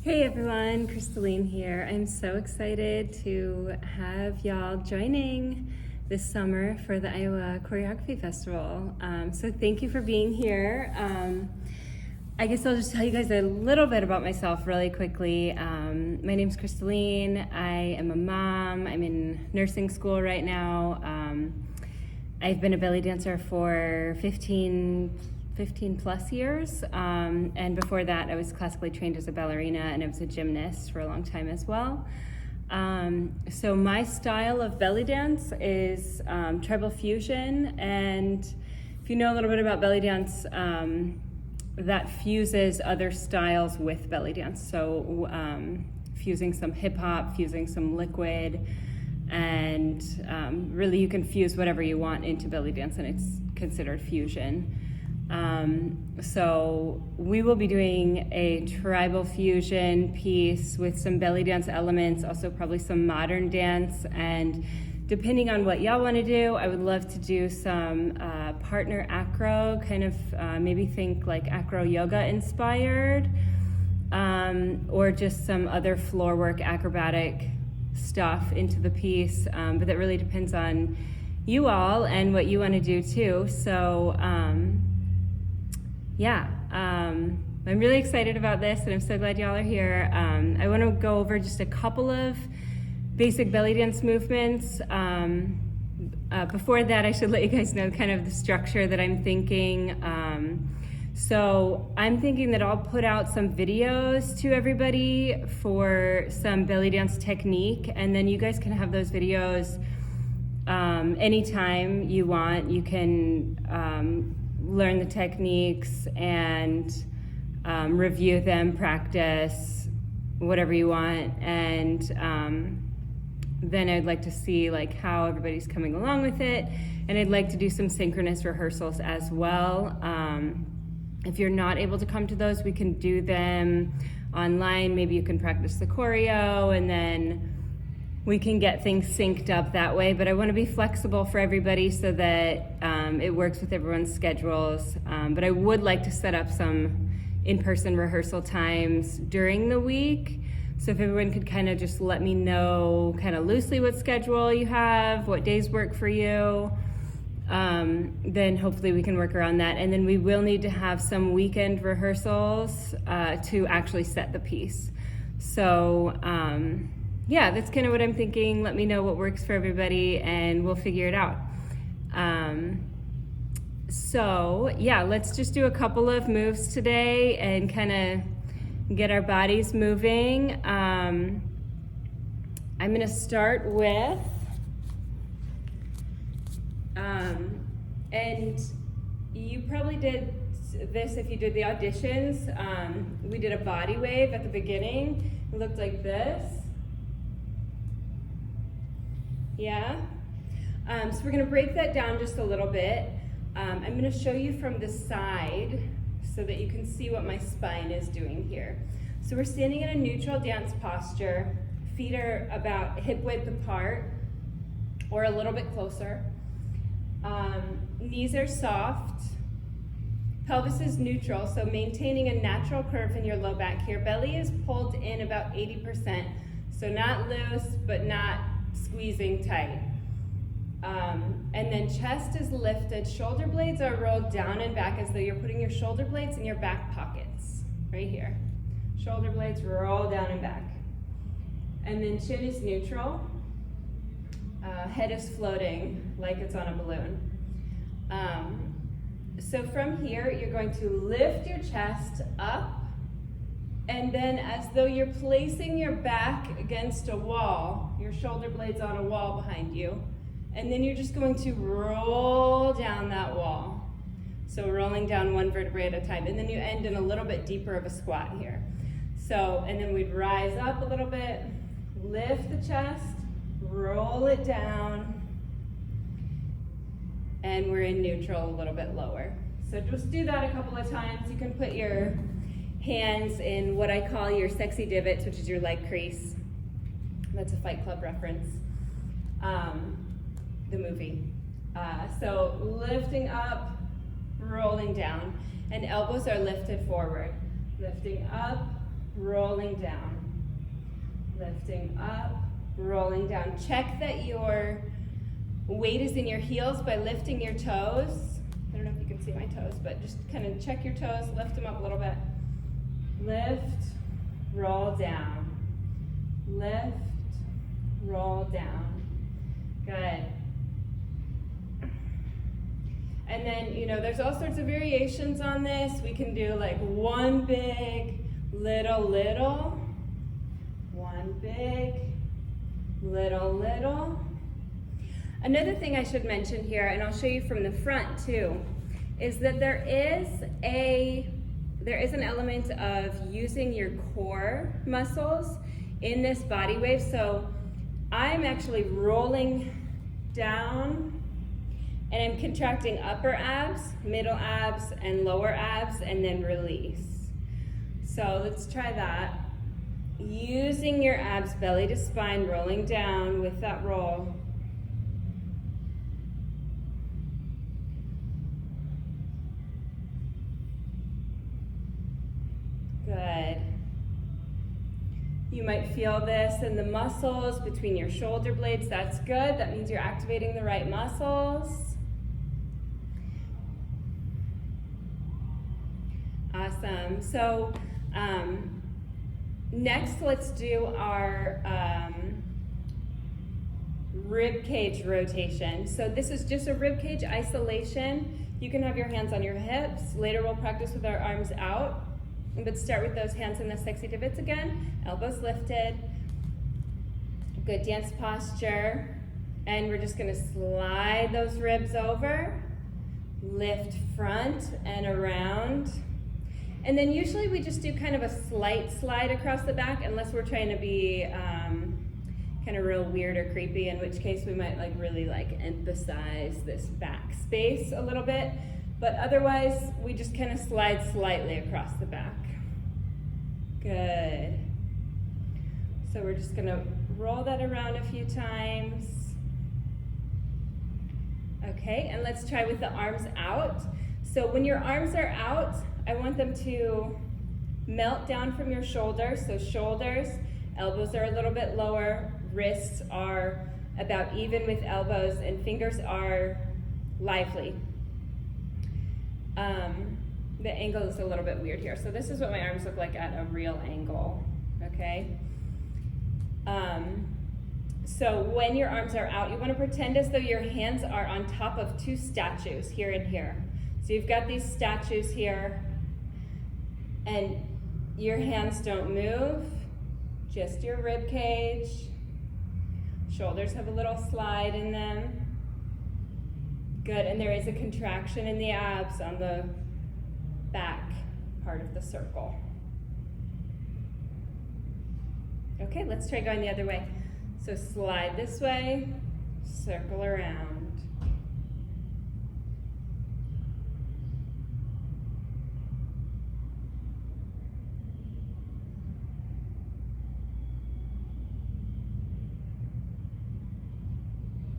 Hey everyone, Crystalline here. I'm so excited to have y'all joining this summer for the Iowa Choreography Festival. So thank you for being here. I guess I'll just tell you guys a little bit about myself really quickly. My name's Crystalline. I am a mom. I'm in nursing school right now. I've been a belly dancer for 15 plus years, and before that I was classically trained as a ballerina, and I was a gymnast for a long time as well. So my style of belly dance is tribal fusion, and if you know a little bit about belly dance, that fuses other styles with belly dance. So fusing some hip hop, fusing some liquid, and really you can fuse whatever you want into belly dance and it's considered fusion. So we will be doing a tribal fusion piece with some belly dance elements, also probably some modern dance, and depending on what y'all want to do, I would love to do some partner acro, kind of maybe think like acro yoga inspired, or just some other floor work acrobatic stuff into the piece, but that really depends on you all and what you want to do too. So I'm really excited about this, and I'm so glad y'all are here. I want to go over just a couple of basic belly dance movements. Before that, I should let you guys know kind of the structure that I'm thinking. So I'm thinking that I'll put out some videos to everybody for some belly dance technique, and then you guys can have those videos anytime you want. You can learn the techniques and review them, practice, whatever you want. And then I'd like to see like how everybody's coming along with it. And I'd like to do some synchronous rehearsals as well. If you're not able to come to those, we can do them online. Maybe you can practice the choreo, and then we can get things synced up that way. But I want to be flexible for everybody so that it works with everyone's schedules. But I would like to set up some in-person rehearsal times during the week. So if everyone could kind of just let me know kind of loosely what schedule you have, what days work for you, then hopefully we can work around that. And then we will need to have some weekend rehearsals to actually set the piece. So yeah, that's kind of what I'm thinking. Let me know what works for everybody and we'll figure it out. So yeah, let's just do a couple of moves today and kind of get our bodies moving. I'm gonna start with, and you probably did this if you did the auditions. We did a body wave at the beginning. It looked like this. Yeah. So we're gonna break that down just a little bit. I'm gonna show you from the side so that you can see what my spine is doing here. So we're standing in a neutral dance posture. Feet are about hip width apart or a little bit closer. Knees are soft. Pelvis is neutral, so maintaining a natural curve in your low back here. Belly is pulled in about 80%, so not loose, but not squeezing tight. And then chest is lifted, shoulder blades are rolled down and back as though you're putting your shoulder blades in your back pockets, right here. Shoulder blades roll down and back. And then chin is neutral, head is floating like it's on a balloon. So from here, you're going to lift your chest up, and then as though you're placing your back against a wall, your shoulder blades on a wall behind you, and then you're just going to roll down that wall. So rolling down one vertebrae at a time, and then you end in a little bit deeper of a squat here. So, and then we'd rise up a little bit, lift the chest, roll it down, and we're in neutral a little bit lower. So just do that a couple of times. You can put your hands in what I call your sexy divots, which is your leg crease. That's a Fight Club reference, the movie. So lifting up, rolling down, and elbows are lifted forward. Lifting up, rolling down. Lifting up, rolling down. Check that your weight is in your heels by lifting your toes. I don't know if you can see my toes, but just kind of check your toes, lift them up a little bit. Lift, roll down. Lift, roll down. Good. And then, you know, there's all sorts of variations on this. We can do like one big, little, little. One big, little, little. Another thing I should mention here, and I'll show you from the front too, is that there is an element of using your core muscles in this body wave. So I'm actually rolling down and I'm contracting upper abs, middle abs, and lower abs, and then release. So let's try that. Using your abs, belly to spine, rolling down with that roll. Good. You might feel this in the muscles between your shoulder blades. That's good. That means you're activating the right muscles. Awesome. So next, let's do our rib cage rotation. So this is just a rib cage isolation. You can have your hands on your hips. Later we'll practice with our arms out. But start with those hands in the sexy divots again. Elbows lifted. Good dance posture. And we're just gonna slide those ribs over. Lift front and around. And then usually we just do kind of a slight slide across the back, unless we're trying to be kind of real weird or creepy, in which case we might really emphasize this back space a little bit. But otherwise, we just kind of slide slightly across the back. Good. So we're just gonna roll that around a few times. Okay, and let's try with the arms out. So when your arms are out, I want them to melt down from your shoulders. So shoulders, elbows are a little bit lower, wrists are about even with elbows, and fingers are lively. The angle is a little bit weird here. So this is what my arms look like at a real angle, okay? So when your arms are out, you want to pretend as though your hands are on top of two statues, here and here. So you've got these statues here, and your hands don't move, just your rib cage. Shoulders have a little slide in them. Good, and there is a contraction in the abs on the back part of the circle. Okay, let's try going the other way. So slide this way, circle around.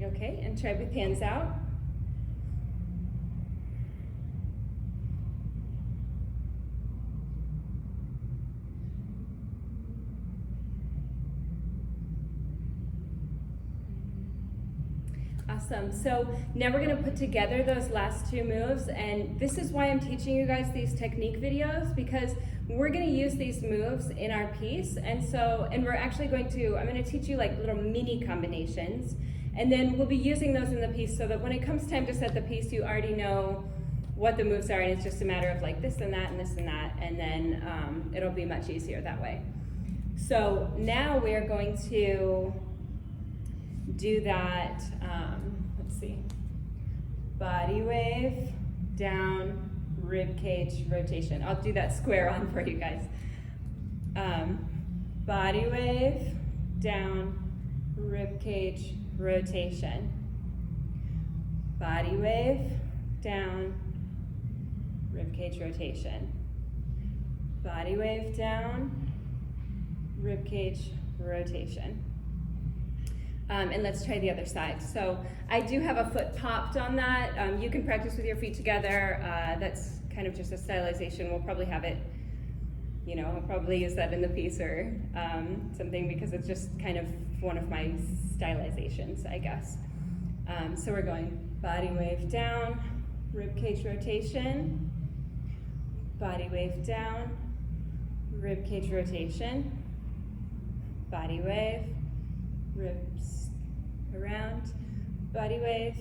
Okay, and try with hands out. Awesome. So now we're going to put together those last two moves, and this is why I'm teaching you guys these technique videos, because we're going to use these moves in our piece, and we're actually I'm going to teach you like little mini combinations, and then we'll be using those in the piece so that when it comes time to set the piece, you already know what the moves are, and it's just a matter of like this and that and this and that, and then it'll be much easier that way. So now we're going to do that, let's see, body wave, down, rib cage rotation. I'll do that square on for you guys. Body wave, down, rib cage rotation. Body wave, down, rib cage rotation. Body wave, down, rib cage rotation. And let's try the other side. So I do have a foot popped on that. You can practice with your feet together. That's kind of just a stylization. We'll probably have it you know, I'll probably use that in the piece or something, because it's just kind of one of my stylizations, I guess. So we're going body wave down, rib cage rotation, body wave down, rib cage rotation, body wave, ribs around, body wave,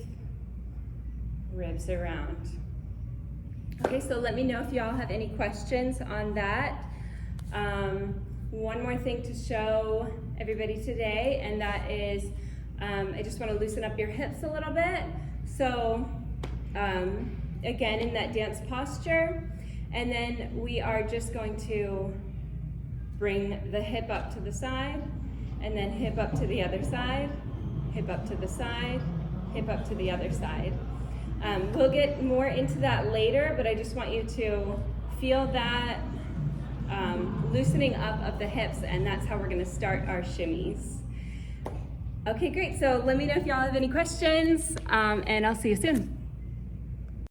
ribs around. Okay, so let me know if y'all have any questions on that. One more thing to show everybody today, and that is I just want to loosen up your hips a little bit. So again, in that dance posture, and then we are just going to bring the hip up to the side, and then hip up to the other side, hip up to the side, hip up to the other side. We'll get more into that later, but I just want you to feel that loosening up of the hips, and that's how we're going to start our shimmies. Okay, great. So let me know if y'all have any questions, and I'll see you soon.